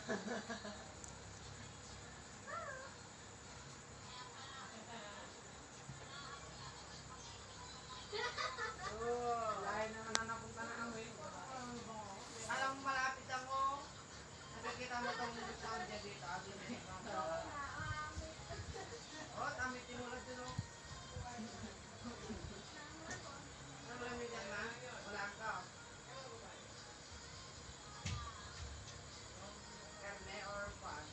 Lain naman na napunta na kami. Alam mo malapit ako. Nakikita mo itong sound niya dito. Oh, tamit tinulad dun o. Ano malamig yan na? Wala ka. Karne or pan?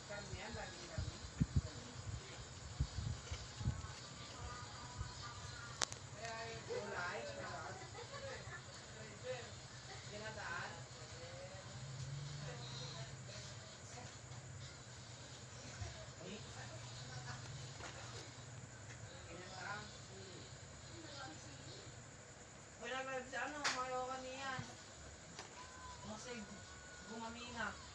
Karne yan, laging karne. Gulay, salad. Ginataan. Ginataan. Wala ka sa ano, mayo ka niyan. Kasi gumamina.